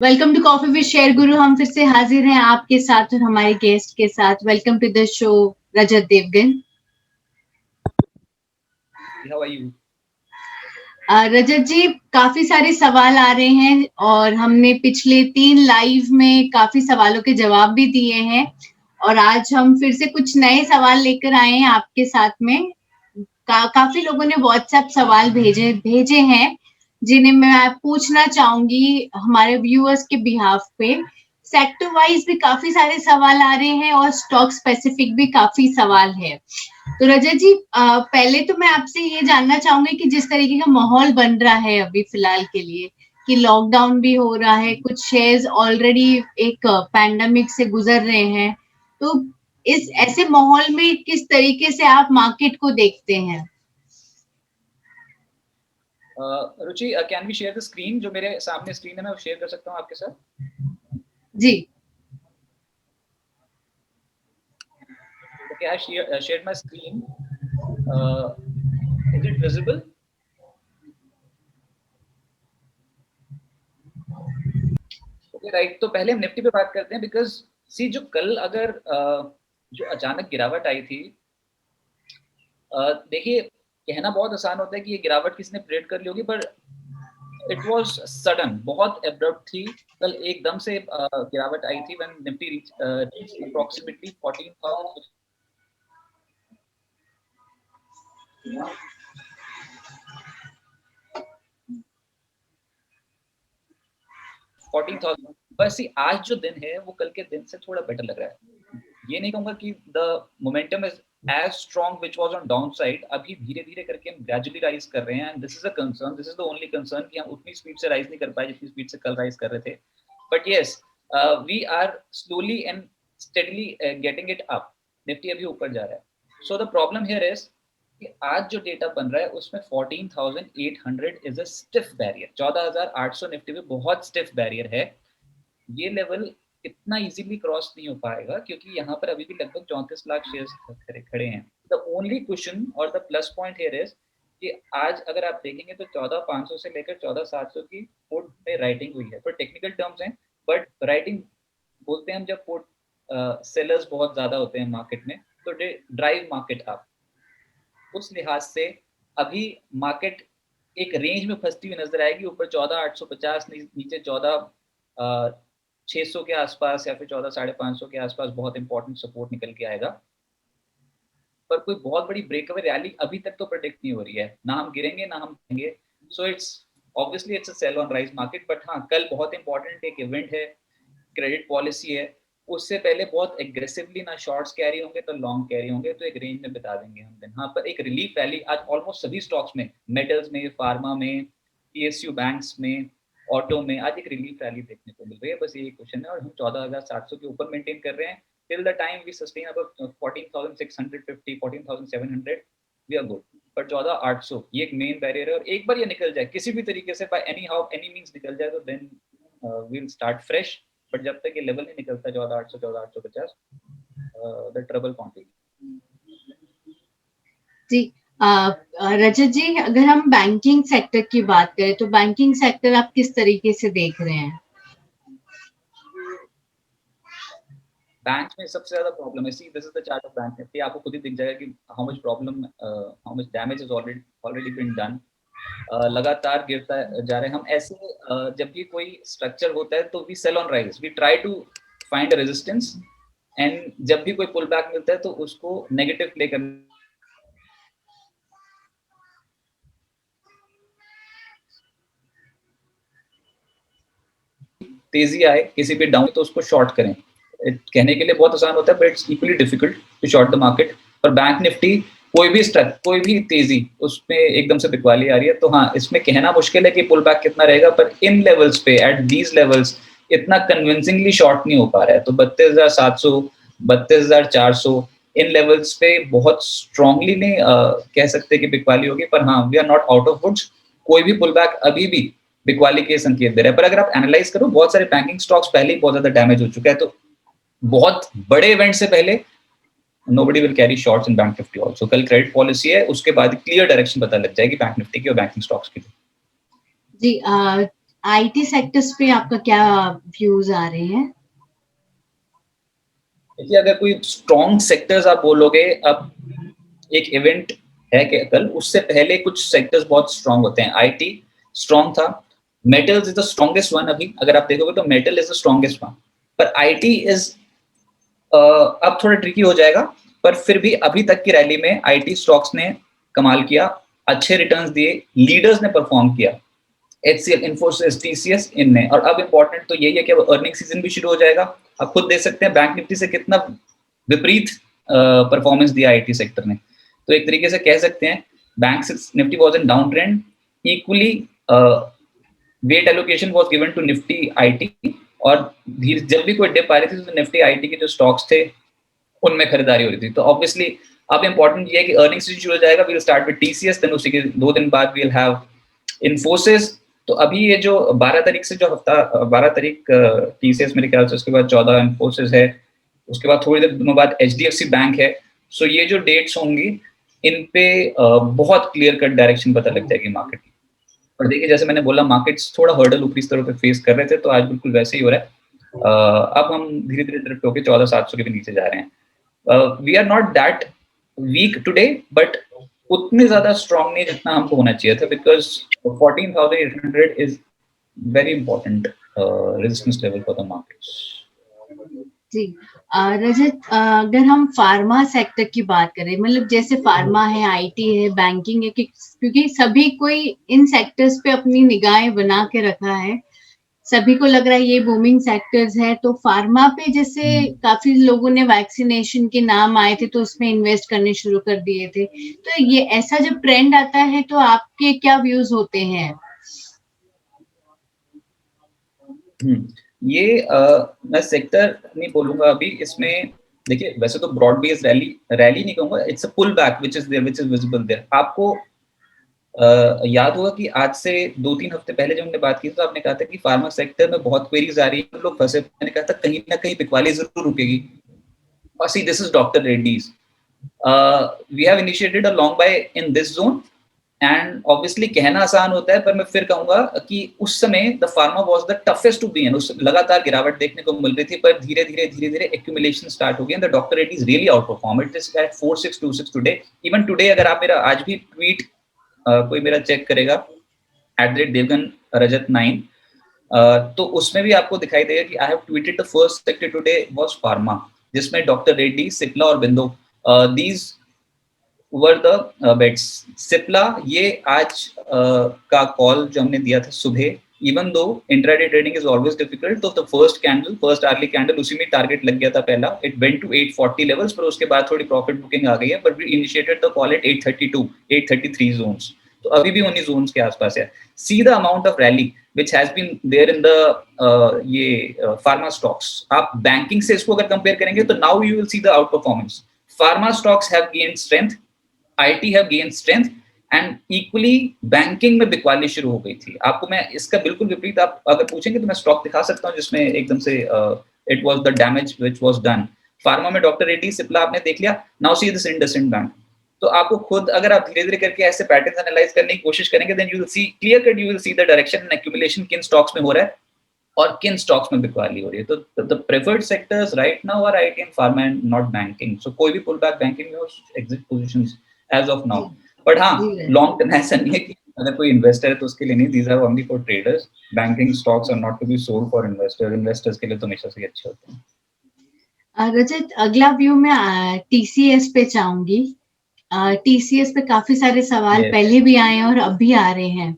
Welcome to coffee with share guru. हम फिर से हाजिर हैं आपके साथ और हमारे गेस्ट के साथ। Welcome to the show Rajat Devgan. How are you? Rajat ji, काफी सारे सवाल आ रहे हैं और हमने पिछले 3 लाइव में काफी सवालों के जवाब भी दिए हैं और आज हम फिर से कुछ नए सवाल लेकर आए हैं आपके साथ में। काफी लोगों ने व्हाट्सएप सवाल भेजे हैं जिन्हें मैं पूछना चाहूंगी हमारे व्यूअर्स के बिहाफ पे। सेक्टर वाइज भी काफी सारे सवाल आ रहे हैं और स्टॉक स्पेसिफिक भी काफी सवाल है। तो रजत जी, पहले तो मैं आपसे ये जानना चाहूंगी कि जिस तरीके का माहौल बन रहा है अभी फिलहाल के लिए कि लॉकडाउन भी हो रहा है, कुछ शेयर्स ऑलरेडी एक पैंडेमिक से गुजर रहे हैं, तो इस ऐसे माहौल में किस तरीके से आप मार्केट को देखते हैं? Ruchi, can we share the screen? जो मेरे सामने स्क्रीन है मैं वो शेयर कर सकता हूँ आपके साथ? जी। Okay, I shared my screen. Is it visible? Okay, right. तो पहले हम निफ्टी पे बात करते हैं बिकॉज सी जो कल अगर जो अचानक गिरावट आई थी, देखिए कहना बहुत आसान होता है कि ये गिरावट किसने प्रेडिक्ट कर ली होगी, पर इट वाज सडन, बहुत एब्रप्ट थी। कल एकदम से गिरावट आई थी व्हेन निफ्टी रीच अप्रोक्सीमेटली 14,000 14,000। बस आज जो दिन है वो कल के दिन से थोड़ा बेटर लग रहा है। ये नहीं कहूंगा कि the momentum is as strong which was on down side. अभी धीरे धीरे करके हम ग्रेजुअली राइज कर रहे हैं and this is a concern, this is the only concern कि हम उतनी स्पीड से राइज नहीं कर पाए जितनी स्पीड से कल राइज कर रहे थे। But yes, we are slowly and steadily getting it up. Nifty अभी ऊपर जा रहा है। So the problem here is कि आज जो डेटा बन रहा है उसमें 14,800 is a stiff barrier. 14,800 Nifty में बहुत स्टिफ बैरियर है। ये लेवल इतना इजीली क्रॉस नहीं हो पाएगा क्योंकि यहाँ पर अभी भी लगभग 34 लाख शेयर्स खड़े हैं। द ओनली क्वेश्चन और the plus point here is कि आज अगर आप देखेंगे तो 14,500 से लेकर 14,700 की पुट पे राइटिंग हुई है। तो टेक्निकल टर्म्स हैं, बट राइटिंग बोलते हैं हम जब पुट सेलर्स बहुत ज्यादा होते हैं मार्केट में तो दे ड्राइव मार्केट अप। उस लिहाज से अभी मार्केट एक रेंज में फंसती हुई नजर आएगी। ऊपर 14,850, नीचे 14,600 के आसपास या फिर 14,550 के आसपास बहुत इंपॉर्टेंट सपोर्ट निकल के आएगा। पर कोई बहुत बड़ी ब्रेकअवे रैली अभी तक तो प्रेडिक्ट नहीं हो रही है। ना हम गिरेंगे ना हम गिरेंगे। So it's obviously it's a sell on rise market. But हाँ, कल बहुत इंपॉर्टेंट एक इवेंट है, क्रेडिट पॉलिसी है। उससे पहले बहुत एग्रेसिवली ना शॉर्ट्स कैरी होंगे तो लॉन्ग कैरी होंगे, तो एक रेंज में बता देंगे हम दिन। हाँ, पर एक रिलीफ रैली आज ऑलमोस्ट सभी स्टॉक्स में, मेटल्स में, फार्मा में, पीएसयू बैंक्स में, ऑटो में आज एक रिलीफ रैली देखने को मिल रही है। बस ये क्वेश्चन है और हम 14,700 के ऊपर मेंटेन कर रहे हैं। Till the time we sustain above 14,650, 14,700 we are good. पर 14,800 ये एक मेन बैरियर है और एक बार ये निकल जाए किसी भी तरीके से, by anyhow any means निकल जाए, तो then we will start fresh. But जब तक ये लेवल नहीं निकलता 14,800, 14,850, द ट्रबल कंटिन्यू। जी। रजत जी, अगर हम बैंकिंग सेक्टर की बात करें तो बैंकिंग सेक्टर आप किस तरीके से देख रहे हैं? बैंक में सबसे ज्यादा प्रॉब्लम है, see this is the chart of Bank Nifty. आपको खुद ही दिख जाएगा कि how much problem, how much damage is already been done. लगातार गिरता जा रहे हैं हम। ऐसे जब भी कोई स्ट्रक्चर होता है तो we sell on rise, we try to find resistance, and जब भी कोई पुल बैक मिलता है तो उसको नेगेटिव प्ले करना। तेजी आए किसी भी डाउन तो उसको शॉर्ट करें। कहने के लिए बहुत आसान होता है but it's equally difficult to short the market. पर बैंक निफ्टी कोई भी तेजी उसमें एकदम से बिकवाली आ रही है, तो हाँ, इसमें कहना मुश्किल है कि पुल बैक कितना रहेगा, पर इन लेवल्स पे, एट दीज लेवल्स, इतना कन्विंसिंगली शॉर्ट नहीं हो पा रहा है। तो 32,700, 32,400 इन लेवल्स पे बहुत स्ट्रांगली नहीं कह सकते कि बिकवाली होगी, पर हाँ, we are not out of woods. कोई भी पुल बैक अभी भी बिकवाली के संकेत दे रहा है। पर अगर आप एनालाइज करो, बहुत सारे बैंकिंग स्टॉक्स पहले ही बहुत ज्यादा डैमेज हो चुका है, तो बहुत बड़े इवेंट से पहले nobody will carry shorts in bank Nifty also। कल क्रेडिट पॉलिसी है, उसके बाद क्लियर डायरेक्शन पता लग जाएगी बैंक निफ्टी की और बैंकिंग स्टॉक्स की। जी, आईटी सेक्टर्स पे आपका क्या व्यूज आ रहे हैं? देखिए, अगर कोई स्ट्रॉन्ग सेक्टर्स आप बोलोगे, अब एक इवेंट है कि कल, उससे पहले कुछ सेक्टर्स बहुत स्ट्रॉन्ग होते हैं। आईटी स्ट्रॉन्ग था, metals is the strongest one अभी, अगर आप देखोगे तो metal is the strongest one, पर आईटी इज अब थोड़ा ट्रिकी हो जाएगा। पर फिर भी अभी तक की रैली में आईटी स्टॉक्स ने कमाल किया, अच्छे रिटर्न्स दिए, लीडर्स ने परफॉर्म किया, एचसीएल, इन्फोसिस, टीसीएस, इनने। और अब इम्पोर्टेंट तो यही है कि अब अर्निंग सीजन भी शुरू हो जाएगा। आप खुद देख सकते हैं बैंक निफ्टी से कितना विपरीत परफॉर्मेंस दिया आईटी सेक्टर ने। तो एक तरीके से कह सकते हैं bank Nifty was in down trend, equally weight allocation was given to Nifty IT, और धीरे जब भी कोई डिप आ रही थी तो निफ्टी आईटी के जो स्टॉक्स थे उनमें खरीदारी हो रही थी। तो ऑब्वियसली अब इंपॉर्टेंट ये है कि अर्निंग सीजन शुरू हो जाएगा, we will start with TCS, then उसी के 2 दिन बाद वी विल हैव इन्फोसिस। तो अभी ये जो 12 तारीख से जो हफ्ता 12 तारीख टीसीएस मेरे ख्याल से, उसके बाद 14 इन्फोसिस है, उसके बाद थोड़ी देर दिनों बाद एचडीएफसी बैंक है। सो ये जो डेट्स होंगी इन पे बहुत क्लियर कट डायरेक्शन पता लग जाएगी मार्केट की। और देखिए, जैसे मैंने बोला, मार्केट्स थोड़ा हर्डल ऊपरी स्तरों पे फेस कर रहे थे, तो आज बिल्कुल वैसे ही हो रहा है। अब हम धीरे धीरे ड्रिफ्ट होकर 14,700 के भी नीचे जा रहे हैं। We are not that weak today, but उतने ज्यादा स्ट्रांग नहीं जितना हमको होना चाहिए था, because 14,800 is very important resistance level for the markets. जी, रजत, अगर हम फार्मा सेक्टर की बात करें, मतलब जैसे फार्मा है, आईटी है, बैंकिंग है, क्योंकि सभी कोई इन सेक्टर्स पे अपनी निगाहें बना के रखा है, सभी को लग रहा है ये बूमिंग सेक्टर्स है। तो फार्मा पे जैसे काफी लोगों ने वैक्सीनेशन के नाम आए थे तो उसमें इन्वेस्ट करने शुरू कर दिए थे। तो ये ऐसा जब ट्रेंड आता है तो आपके क्या व्यूज होते हैं? ये मैं सेक्टर नहीं बोलूंगा अभी इसमें। देखिए, वैसे तो ब्रॉड बेस्ड रैली नहीं कहूंगा, it's a pull back which is there, which is visible there. आपको याद होगा कि आज से 2-3 हफ्ते पहले जब हमने बात की तो आपने कहा था कि फार्मा सेक्टर में बहुत क्वेरीज आ रही है, लोग फंसे। मैंने कहा था कहीं ना कहीं बिकवाली जरूर रुकेगी। और see, this is doctor Reddy's, we have initiated a long buy in this zone, and obviously कहना आसान होता है, पर मैं फिर कहूंगा कि उस समय the pharma was the toughest to be in. उस लगातार गिरावट देखने को मिल रही थी, पर धीरे धीरे एक्यूमुलेशन स्टार्ट हो गया। The doctor Reddy's really outperform it, is at 4626 today. Even today अगर आप मेरा आज भी ट्वीट कोई मेरा चेक करेगा @devgan rajat 9, तो उसमें भी आपको दिखाई देगा कि I have tweeted the first sector today was pharma, जिसमें डॉक्टर रेड्डी, सिप्ला और बिंदु, these were the bets. Cipla ये आज का कॉल जो हमने दिया था सुबह, even though intraday trading is always difficult, तो द फर्स्ट अर्ली कैंडल उसी में टारगेट लग गया था पहला, इट वेंट टू 840 लेवल्स, पर उसके बाद थोड़ी प्रॉफिट बुकिंग आ गई है, but we initiated the call at 832 833 zones, तो अभी भी उन्हीं जोन्स के आसपास है। See the amount of rally which has been there in the ये pharma stocks। आप बैंकिंग से इसको अगर कंपेयर करेंगे तो now you will see the outperformance। Pharma stocks have gained strength, IT have gained strength, and equally banking में बिकवाली शुरू हो गई थी। आपको मैं इसका बिल्कुल विपरीत आप अगर पूछेंगे तो मैं स्टॉक दिखा सकता हूँ जिसमें एकदम से it was the damage which was done। Pharma में डॉक्टर रेड्डी, सिप्ला आपने देख लिया, now see this IndusInd Bank। तो आपको खुद अगर आप धीरे धीरे करके ऐसे पैटर्न्स एनालाइज करने की कोशिश करेंगे, then you will see clear cut, you will see the direction and accumulation किन स्टॉक्स में हो रहा है और किन स्टॉक्स में बिकवाली हो रही है। तो the preferred sectors right now are IT and pharma and not banking. So कोई भी पुल बैक बैंकिंग में, exit positions as of now. But हाँ, लॉन्ग टर्म ऐसा नहीं है कि अगर कोई इन्वेस्टर है तो उसके लिए नहीं, these are only for traders. Banking stocks are not to be sold for investors. Investors के लिए तो हमेशा से अच्छे होते हैं। रजत, अगला व्यू में टीसीएस पे चाहूंगी। टीसीएस पे काफी सारे सवाल पहले भी आए हैं और अब भी आ रहे हैं।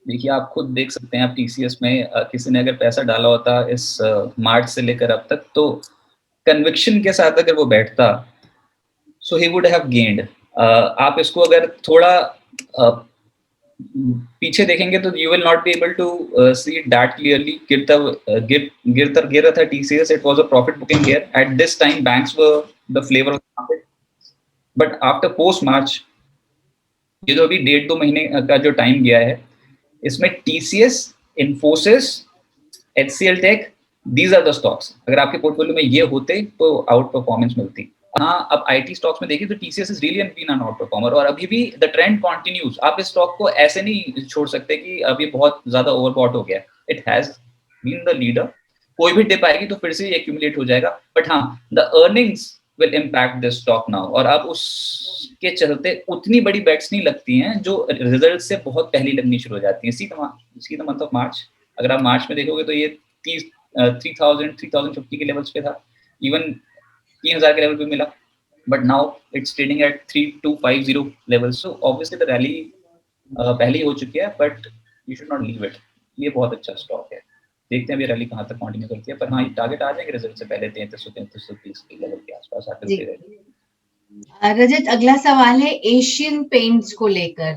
देखिए, आप खुद देख सकते हैं, आप टीसीएस में किसी ने अगर पैसा डाला होता इस मार्च से लेकर अब तक, तो कन्विक्शन के साथ अगर वो बैठता, so he would have gained. आप इसको अगर थोड़ा पीछे देखेंगे तो you will not be able to see it that clearly. गिर रहा था TCS, it was a profit booking year at this time, banks were the flavour of the market. But after post March, ये जो अभी 1.5-2 महीने का जो time गया है, इसमें TCS, Infosys, HCL tech, these are the stocks. अगर आपके पोर्टफोलियो में ये होते तो आउट परफॉर्मेंस मिलती। हाँ, अब आईटी स्टॉक्स में देखिए तो TCS is really been an outperformer और अभी भी द ट्रेंड कंटिन्यूज। आप इस स्टॉक को ऐसे नहीं छोड़ सकते कि अब ये बहुत ज्यादा ओवरबॉट हो गया। It has been the leader. कोई भी डिप आएगी तो फिर से ये एक्यूमुलेट हो जाएगा, बट हाँ, the earnings will impact this stock now. और अब उसके चलते उतनी बड़ी बेट्स नहीं लगती हैं जो रिजल्ट से बहुत पहले लगनी शुरू हो जाती हैं। See the month of March, अगर आप मार्च में देखोगे तो ये 3,050 के लेवल्स पे था, इवन 3,000 के लेवल पे मिला, but now it's trading at 3,250 level. So obviously the rally पहले ही हो चुकी है, but you should not leave it. ये बहुत अच्छा स्टॉक है, देखते हैं अभी रैली कहाँ तक कंटिन्यू करती है, पर हाँ, ये टारगेट आ जाएंगे रिजल्ट से पहले 3330 के लेवल के आसपास आकर जी। रहेगी। रजत, अगला सवाल है एशियन पेंट्स को लेकर।